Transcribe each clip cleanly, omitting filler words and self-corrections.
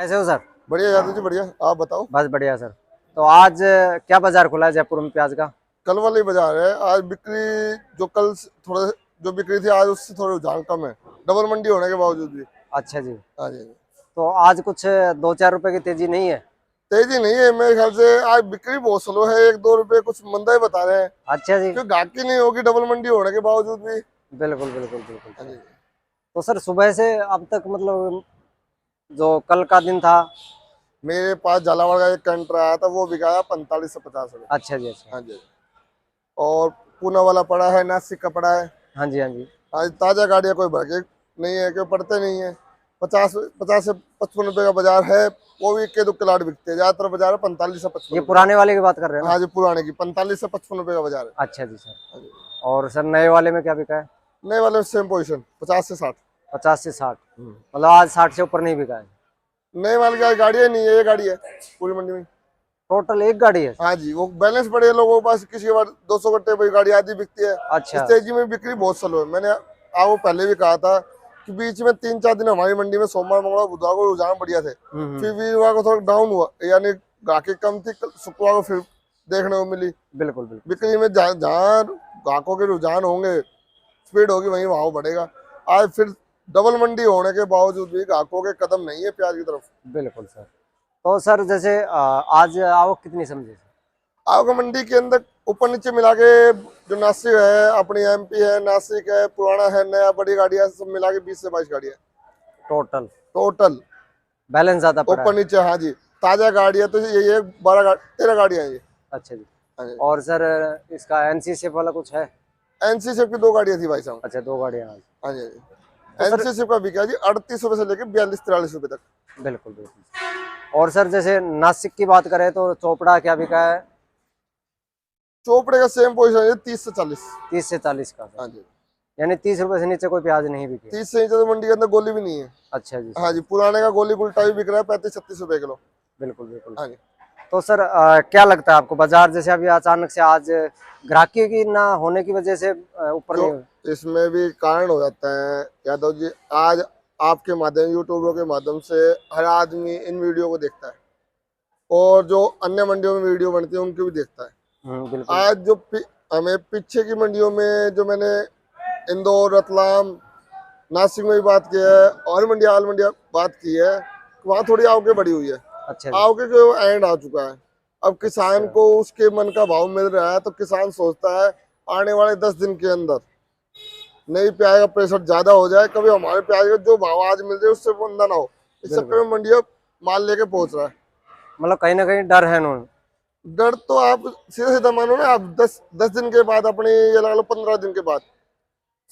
कैसे हो सर? बढ़िया यादव जी, बढ़िया। आप बताओ। बस बढ़िया सर। तो आज क्या बाजार खुला है जयपुर में प्याज का? कल वाली बाजार है। आज बिक्री जो थोड़ा जो बिक्री थी आज उससे थोड़ी रुझान कम है, डबल मंडी होने के बावजूद भी। अच्छा जी। हाँ जी। तो आज कुछ 2-4 रुपए की तेजी नहीं है? तेजी नहीं है मेरे ख्याल से। आज बिक्री बहुत स्लो है, 1-2 रुपए कुछ मंदा ही बता रहे हैं, अच्छा जी। क्योंकि गाहकी नहीं होगी डबल मंडी होने के बावजूद भी। बिल्कुल बिल्कुल बिल्कुल हाँ सर। जी। तो सर सुबह से अब तक मतलब जो कल का दिन था। मेरे पास झालावाड़ का एक कंटर आया था, वो बिकाया 45 से 50 रुपए। अच्छा जी अच्छा। हाँ जी। और पूना वाला पड़ा है, नासिक का पड़ा है। हाँ जी हाँ जी। आज ताजा गाड़ियाँ कोई भर के नहीं है, क्यों पड़ते नहीं है। 50 से 55 रुपए का बाजार है, वो भी इक्के दुक्के लाट बिकते हैं। ज्यादातर बाजार है 45 से 55 ये रुपए का। पुराने वाले की बात कर रहे हैं ना? हाँ जी, पुराने की 45 से 55 रुपए का बाजार है। अच्छा जी सर। हाँ जी। और सर नए वाले में क्या बिका है? नए वाले में सेम पोजीशन 50 से 60। 50 से 60। मतलब आज 60 से ऊपर नहीं बिका है? नए वाले की आज गाड़ियाँ नहीं है, ये गाड़ी है पूरी मंडी में। टोटल एक गाड़ी है? हाँ जी, वो बैलेंस पड़े हैं लोगों के पास, किसी के पास 200 कट्टे भाई गाड़ी आधी बिकती है। इस अच्छा। तेजी में बिक्री बहुत स्लो है। मैंने आपको पहले भी कहा था कि बीच में 3-4 दिन हमारी मंडी में सोमवार मंगलवार बुधवार को रुझान बढ़िया थे, फिर वीरवार को थोड़ा डाउन हुआ, यानी ग्राहकी कम थी। शुक्रवार को फिर देखने को मिली बिल्कुल बिल्कुल। बिक्री में। जहाँ ग्राहकों के रुझान होंगे, स्पीड होगी, वहीं भाव बढ़ेगा। आज फिर डबल मंडी होने के बावजूद भी ग्राहकों के कदम नहीं है प्याज की तरफ। बिल्कुल सर। तो सर जैसे आज आवक कितनी समझे? आपको मंडी के अंदर ऊपर नीचे मिला के जो नासिक है, अपनी एमपी है, नासिक है, पुराना है, नया, बड़ी गाड़ियां सब मिला के 20 से 22 गाड़ियां टोटल टोटल, बैलेंस ज्यादा पड़ा ऊपर है? नीचे। हाँ जी, ताजा गाड़ी है तो ये 13 गाड़ियां हैं ये। अच्छा जी। हाँ जी। और सर इसका एनसी शेप वाला कुछ है? एनसी सिर्फ की 2 गाड़ियां थी भाई साहब। अच्छा 2 गाड़ियाँ आज। हाँ जी। तो सर एनसी सिर्फ का बिका जी 38 रुपए से लेकर 42-43 रुपए तक। बिल्कुल बिल्कुल। और सर जैसे नासिक की बात करें तो चोपड़ा क्या बिका है? चोपड़े का सेम पोजिशन है, 30 से 40। 30 से 40 का सर। हाँ जी। यानी 30 रुपए से नीचे कोई प्याज नहीं बिके? 30 से नीचे तो मंडी के अंदर गोली भी नहीं है। अच्छा जी हाँ सर। जी, पुराने का गोली उल्टा भी बिक रहा है 35-36 रुपए किलो। बिल्कुल बिल्कुल। हाँ जी। तो सर क्या लगता है आपको बाजार जैसे अभी अचानक से आज ग्राहकी की ना होने की वजह से ऊपर जो नहीं? इसमें भी कारण हो जाता है यादव जी, आज आपके माध्यम, यूट्यूबरों के माध्यम से हर आदमी इन वीडियो को देखता है, और जो अन्य मंडियों में वीडियो बनती है उनकी भी देखता है। बिल्कुल। आज जो हमें पीछे की मंडियों में, जो मैंने इंदौर, रतलाम, नासिक में भी बात की है, और मंडिया आल मंडिया बात की है, वहाँ थोड़ी आवकें बढ़ी हुई है। अच्छा जी। आवकें को एंड आ चुका है। अब किसान अच्छा। को उसके मन का भाव मिल रहा है, तो किसान सोचता है आने वाले 10 दिन के अंदर नहीं प्याज का प्रेशर ज्यादा हो जाए, कभी हमारे प्याज का जो भाव आज मिल रहे उससे बंदा ना हो। इस चक्कर बिल्कुल। में मंडिया माल लेके पहुंच रहा है। मतलब कहीं ना कहीं डर है उन्होंने? डर तो आप सीधा सीधा मानो ना, आप 10 दिन के बाद, अपने ये लगा लो 15 दिन के बाद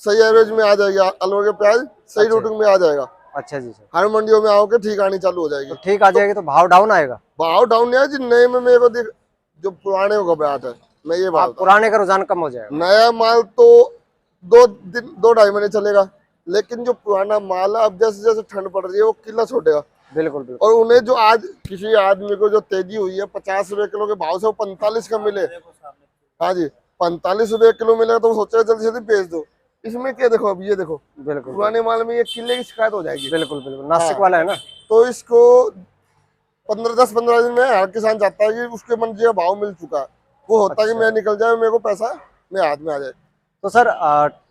सही एवरेज में आ जाएगी आलू के प्याज, सही अच्छा। रूटिंग में आ जाएगा। अच्छा जी सर। हर मंडियों में आओगे ठीक आनी चालू हो तो जाएगी। ठीक आ तो जाएगी तो भाव डाउन आएगा? भाव डाउन नहीं है जी, नए में मेरे को देख, जो पुराने को घबराहट है, मैं ये बात आप बता। पुराने का रुझान कम हो जाएगा? नया माल तो 2-2.5 महीने चलेगा, लेकिन जो पुराना माल है, अब जैसे जैसे ठंड पड़ रही है वो किला छोड़ेगा। बिल्कुल बिल्कुल। और उन्हें जो आज किसी आदमी को जो तेजी हुई है 50 रुपए किलो के भाव से, वो 45 का मिले, हाँ जी, 45 रुपए किलो मिलेगा तो वो सोचेगा जल्दी जल्दी बेच दो। इसमें क्या देखो, अब ये देखो बिल्कुल पुराने माल में ये किले की शिकायत हो जाएगी। बिल्कुल बिल्कुल नासिक हाँ, वाला है ना? तो इसको 10-15 दिन में हर किसान चाहता है कि उसके मन का भाव मिल चुका है, वो होता है कि अच्छा। मैं निकल जाए, मेरे को पैसा मेरे हाथ में आ जाए। तो सर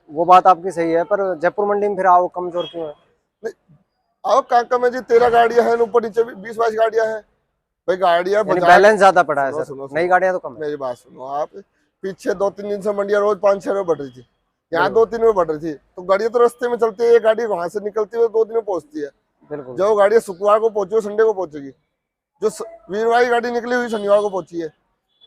वो बात आपकी सही है, पर जयपुर मंडी में फिर आओ कमजोर क्यों है? नहीं, आओ काका में जी 13 गाड़ियां हैं, ऊपर नीचे भी 20-22 गाड़ियां हैं भाई। गाड़ियां यानी बाजार, बैलेंस ज्यादा पड़ा है सुनो सर, सुनो नई सुनो, गाड़ियां तो कम है? मेरी बात सुनो आप। पीछे 2-3 दिन से मंडियां रोज 5-6 रुपए बढ़ रही थी, यहाँ बिल्कुल 2-3 रुपए बढ़ रही थी, तो गाड़ियां तो रास्ते में चलती है। ये गाड़ी वहां से निकलती है 2 दिन में पहुंचती है। बिल्कुल। जो गाड़ी शुक्रवार को पहुंची वो संडे को पहुंचेगी, जो वीरवार की गाड़ी निकली हुई शनिवार को पहुंची है।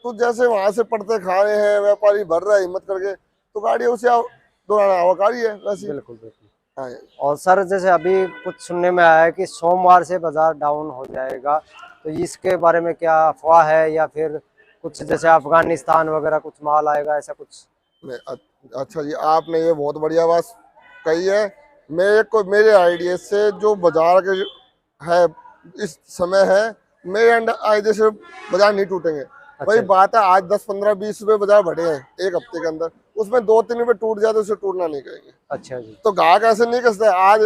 तो जैसे वहां से पड़ते खा रहे हैं, व्यापारी भर रहा है हिम्मत करके, तो गाड़ी उसे दौड़ाना आवकारी है वैसी। बिल्कुल बिल्कुल। हाँ। और सर जैसे अभी कुछ सुनने में आया है कि सोमवार से बाजार डाउन हो जाएगा, तो इसके बारे में क्या अफवाह है, या फिर कुछ जैसे अफगानिस्तान वगैरह कुछ माल आएगा ऐसा कुछ? अच्छा जी, आपने ये बहुत बढ़िया बात कही है। मेरे आइडिया से जो बाजार के है इस समय है, मेरे आइडिया से बाजार नहीं टूटेंगे। अच्छा वही जी। बात है, आज 10-15-20 रुपए बाजार बढ़े हैं एक हफ्ते के अंदर, उसमें 2-3 रुपए टूट जाए तो उसे टूटना नहीं करेंगे। अच्छा जी। तो ग्राहक ऐसे नहीं कसते। आज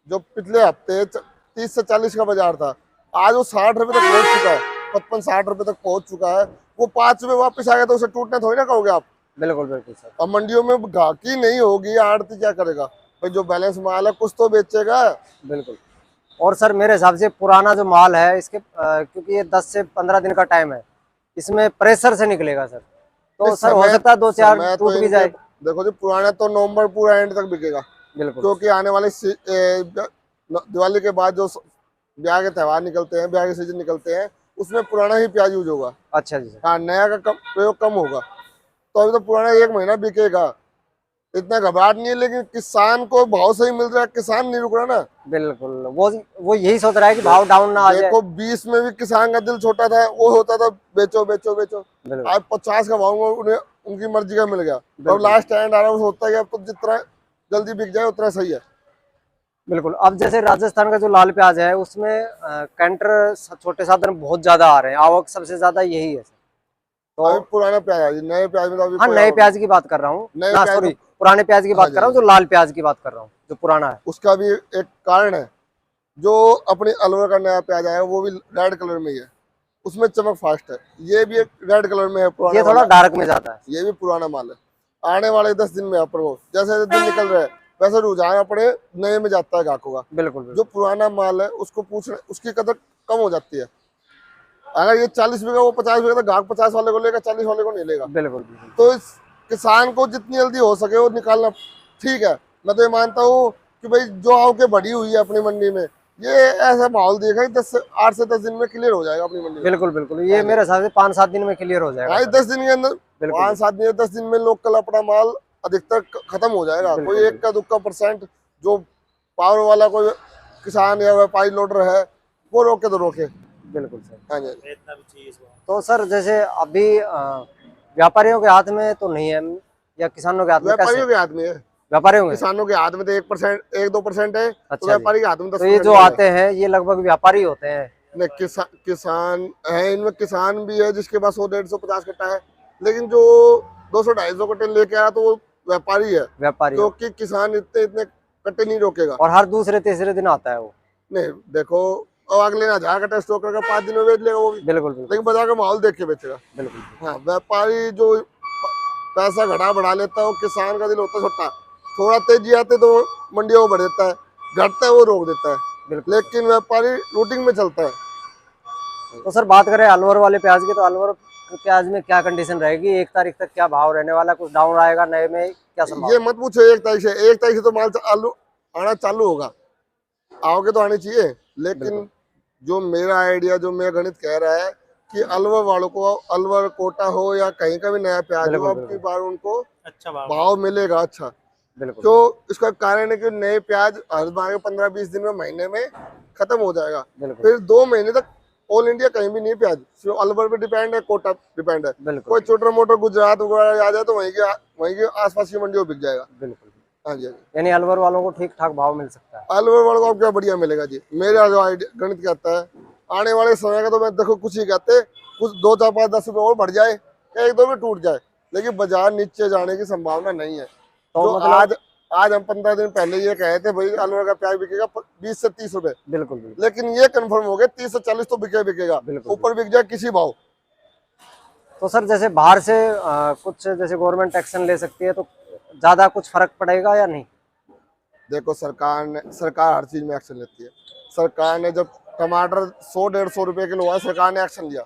जो पिछले हफ्ते 30 से 40 का बाजार था, आज वो 60 रुपए तक पहुंच चुका है, 55-60 रुपए तक पहुंच चुका है। वो 5 रुपए वापस आ गया तो उसे टूटने थोड़ी ना कहोगे आप। बिल्कुल बिल्कुल सर। अब मंडियों में गाहकी नहीं होगी, आड़ती क्या करेगा भाई, जो बैलेंस माल है कुछ तो बेचेगा। बिल्कुल। और सर मेरे हिसाब से पुराना जो माल है इसके क्योंकि ये 10 से 15 दिन का टाइम है, इसमें प्रेशर से निकलेगा सर, तो सर हो सकता है 2-4 समय टूट तो भी जाए। देखो जी, पुराना तो नवंबर पूरा एंड तक बिकेगा, बिल्कुल क्योंकि आने वाले दिवाली के बाद जो ब्याह के त्यौहार निकलते हैं, ब्याह के सीजन निकलते हैं, उसमें पुराना ही प्याज यूज होगा। अच्छा जी सर। हाँ, नया का प्रयोग कम होगा, तो अभी तो पुराना 1 महीना बिकेगा, इतना घबराहट नहीं है। लेकिन किसान को भाव सही मिल रहा है, किसान नहीं रुक रहा ना। बिल्कुल वो यही सोच रहा है कि भाव डाउन ना आ जाए। देखो 20 में भी किसान का दिल छोटा था, वो होता था बेचो बेचो बेचो। बिल्कुल आज 50 का भाव में उन्हें उनकी मर्जी का मिल गया, और लास्ट एंड आ रहा है, होता है कि अब तो जितना जल्दी बिक जाए उतना सही है। बिल्कुल। अब जैसे राजस्थान का जो लाल प्याज है उसमें कैंटर छोटे साधन बहुत ज्यादा आ रहे हैं, आवक सबसे ज्यादा यही है सर। तो अभी पुराना प्याज है, नए प्याज में तो अभी हाँ, कोई नए आवक प्याज की बात कर रहा हूँ नहीं। नए ना, प्याज सॉरी में पुराने प्याज की हाँ बात जी, कर रहा हूँ, जो लाल प्याज की बात कर रहा हूँ जो पुराना है। उसका भी एक कारण है, जो अपनी अलवर का नया प्याज आया वो भी रेड कलर में ही है, उसमें चमक फास्ट है। ये भी एक रेड कलर में है, पुराना ये थोड़ा वाला, डार्क में जाता है। ये भी पुराना माल है। आने वाले 10 दिन में अपन को जैसे जैसे दिन निकल रहे हैं, वैसे रुझान अपने नए में जाता है ग्राहकों का। बिल्कुल जो बिल्कुल पुराना माल है उसको पूछना, उसकी कदर कम हो जाती है। अगर ये 40 बीघा वो 50 बीघा, तो ग्राहक 50 वाले को लेगा, 40 वाले को नहीं लेगा। बिल्कुल बिल्कुल। तो इस किसान को जितनी जल्दी हो सके वो निकालना ठीक है। मैं तो ये मानता हूँ कि भाई जो आवके बढ़ी हुई है अपनी मंडी में, ये ऐसा माहौल देखा कि 8 से 10 दिन में क्लियर हो जाएगा अपनी मंडी में। बिल्कुल बिल्कुल, ये हाँ जी, मेरे हिसाब से 5-7 दिन में क्लियर हो जाएगा हाँ, सर। 10 दिन के अंदर, बिल्कुल 5-7 दिन 10 दिन में लोकल अपना माल अधिकतर खत्म हो जाएगा। बिल्कुल कोई एक का दुक्का परसेंट जो पावर वाला कोई किसान या व्यापारी लोडर है, वो रोके तो रोके। बिल्कुल सर। हाँ जी, तो सर जैसे अभी व्यापारियों के हाथ में तो नहीं है या किसानों के हाथ में, कैसे? व्यापारियों के हाथ में है। व्यापारियों में? किसानों के हाथ में तो 1%, 1-2% है, तो अच्छा जी। व्यापारी के हाथ में तो ये 10% जो है। आते हैं ये लगभग व्यापारी होते हैं? नहीं, किसान है, इनमें किसान भी है जिसके पास 100, 150, 50 कट्टा है, लेकिन जो 200, 250 कट्टे लेके आया तो वो व्यापारी है, व्यापारी हो। क्योंकि किसान इतने इतने कट्टे नहीं रोकेगा। और हर दूसरे तीसरे दिन आता है वो? नहीं, देखो अब अगले ना 1000 कट्टा स्टॉक करके 5 दिन में बेच लेगा वो भी, बिल्कुल बिल्कुल लेकिन बाजार का माहौल देख के बेचेगा। बिल्कुल। हाँ, व्यापारी जो पैसा घटा बढ़ा लेता है, वो किसान का दिल होता है छोटा, थोड़ा तेजी आते तो मंडियों को बढ़ देता है, घटता है वो रोक देता है, बिल्कुल। लेकिन व्यापारी रूटिंग में चलता है। तो सर बात करें अलवर वाले प्याज की, तो अलवर के प्याज में क्या कंडीशन रहेगी? 1 तारीख तक क्या भाव रहने वाला, कुछ डाउन आएगा नए में, क्या ये संभावना? मत पूछो 1 तारीख से तो माल आलू आना चालू होगा, आओगे तो आनी चाहिए। लेकिन जो मेरा आइडिया, जो मेरा गणित कह रहा है कि अलवर वालों को, अलवर कोटा हो या कहीं का भी नया प्याज हो, अब की बार उनको अच्छा भाव मिलेगा। अच्छा, बिल्कुल। तो इसका कारण है कि नए प्याज हर बार 15-20 दिन में, महीने में खत्म हो जाएगा। फिर 2 महीने तक ऑल इंडिया कहीं भी नहीं प्याज, सिर्फ अलवर पे डिपेंड है, कोटा डिपेंड है। कोई छोटा मोटा गुजरात वगैरह आ जाए तो वहीं के आसपास की मंडियों बिक जाएगा। बिल्कुल। हाँ जी, यानी अलवर वालों को ठीक ठाक भाव मिल सकता है? अलवर वालों को क्या बढ़िया मिलेगा जी। मेरा जो गणित कहता है आने वाले समय का, तो मैं देखो कुछ ही कहते, कुछ 2, 4, 5, 10 रुपए और बढ़ जाए, 1-2 में टूट जाए, लेकिन बाजार नीचे जाने की संभावना नहीं है। तो जो मतलब आज हम 15 दिन पहले ये कहे थे भाई अलवर का प्याज बिकेगा 20 से 30 रुपए, बिल्कुल। लेकिन ये कंफर्म हो गया 30 से 40 तो बिकेगा, ऊपर बिक जाए किसी भाव। तो सर जैसे बाहर से कुछ जैसे गवर्नमेंट एक्शन ले सकती है, तो ज्यादा कुछ फर्क पड़ेगा या नहीं? देखो सरकार हर चीज में एक्शन लेती है। सरकार ने जब टमाटर 100-150 रुपए किलो हुआ, सरकार ने एक्शन लिया,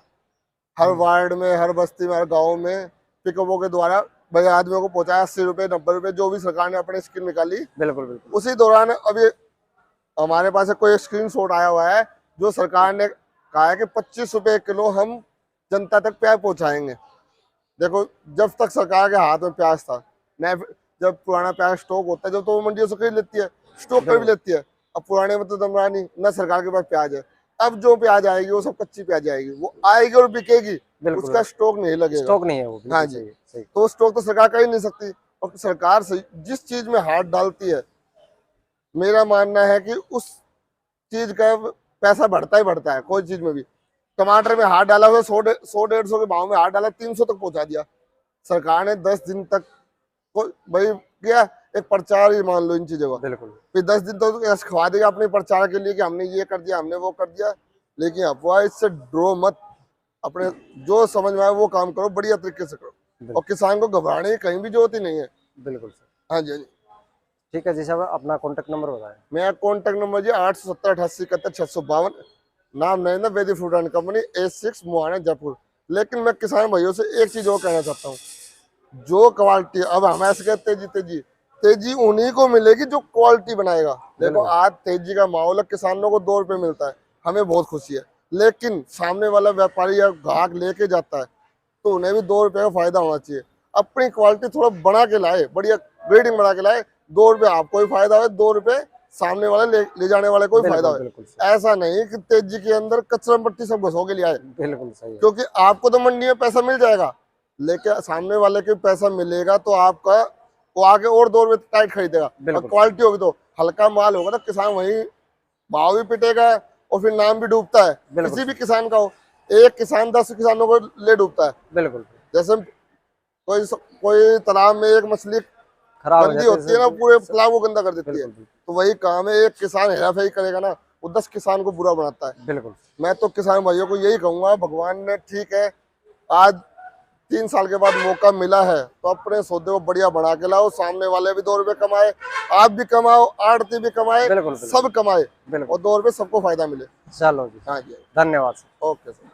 हर वार्ड में, हर बस्ती में, हर गाँव में पिकअपों के द्वारा भाई आदमियों को पहुंचाया, 80 रुपए, 90 रुपए, जो भी सरकार ने अपनी स्कीम निकाली। बिल्कुल। उसी दौरान अभी हमारे पास कोई स्क्रीनशॉट आया हुआ है, जो सरकार ने कहा है कि 25 रुपए किलो हम जनता तक प्याज पहुंचाएंगे। देखो, जब तक सरकार के हाथ में प्याज था, न जब पुराना प्याज स्टॉक होता है, जब तो वो मंडियों से खरीद लेती है, स्टॉक कर भी लेती है। अब पुराने में तो दमरा नहीं, न सरकार के पास प्याज है। अब जो प्याज आएगी वो सब कच्ची प्याज आएगी, वो आएगी और बिकेगी, उसका स्टॉक नहीं लगेगा। स्टॉक नहीं है वो। हाँ जी, तो स्टॉक तो सरकार कर ही नहीं सकती। और सरकार जिस चीज में हाथ डालती है, मेरा मानना है कि उस चीज का पैसा बढ़ता ही बढ़ता है। कोई चीज में भी, टमाटर में हाथ डाला हुआ 100-150 के भाव में हाथ डाला, 300 तक पहुंचा दिया सरकार ने 10 दिन तक। भाई क्या एक प्रचार ही मान लो इन चीजों का। फिर 10 दिन तो खवा देगा अपने प्रचार के लिए कि हमने ये कर दिया, हमने वो कर दिया। लेकिन अफवाह इससे डरो मत, अपने जो समझ में आए वो काम करो, बढ़िया तरीके से करो, और किसान को घबराने की कहीं भी जरूरत ही नहीं है। बिल्कुल सर। हाँ जी, हाँ जी। ठीक है जी साहब, अपना कॉन्टेक्ट नंबर बताएं। मेरा कॉन्टैक्ट नंबर जी 870 88 71 652। नाम नरेंद्र वेदी फ्रूट एंड कंपनी, A6 मुहाना जयपुर। लेकिन मैं किसान भाइयों से एक चीज और कहना चाहता हूँ, जो क्वालिटी, अब हम ऐसे कहते तेजी तेजी, तेजी उन्हीं को मिलेगी जो क्वालिटी बनाएगा। देखो आज तेजी का माहौल है, किसानों को 2 रुपए मिलता है, हमें बहुत खुशी है, लेकिन सामने वाला व्यापारी या ग्राहक लेके जाता है तो उन्हें भी 2 रुपए का फायदा होना चाहिए। अपनी क्वालिटी थोड़ा बना के लाए, बढ़िया ग्रेडिंग बना के लाए, 2 रुपए आपको भी फायदा हो, 2 रुपए सामने वाले ले जाने वाले को भी फायदा हो। बिल्कुल ऐसा नहीं कि तेजी के अंदर कचरा पट्टी सब घुसो के लिए आए। बिल्कुल सही है। क्योंकि आपको तो मंडी में पैसा मिल जाएगा, लेकिन सामने वाले के पैसा मिलेगा तो आपका वो आगे और 2 रुपए टाइट खरीदेगा। और क्वालिटी होगी तो हल्का माल होगा तो किसान वही भाव भी पिटेगा और फिर नाम भी डूबता है, किसी भी किसान का हो। एक किसान 10 किसानों को ले डूबता है। बिल्कुल। जैसे कोई तालाब में एक मछली गंदी होती है ना, पूरे तालाब को गंदा कर देती है, तो वही काम है, एक किसान हेराफेरी करेगा ना वो 10 किसान को बुरा बनाता है। बिल्कुल। मैं तो किसान भाइयों को यही कहूंगा, भगवान ने ठीक है आज 3 साल के बाद मौका मिला है तो अपने सौदे को बढ़िया बना के लाओ, सामने वाले भी 2 रुपए कमाए, आप भी कमाओ, आड़ती भी कमाए, सब कमाए, और 2 रुपए सबको फायदा मिले। चलो जी, हाँ जी, धन्यवाद। Okay sir.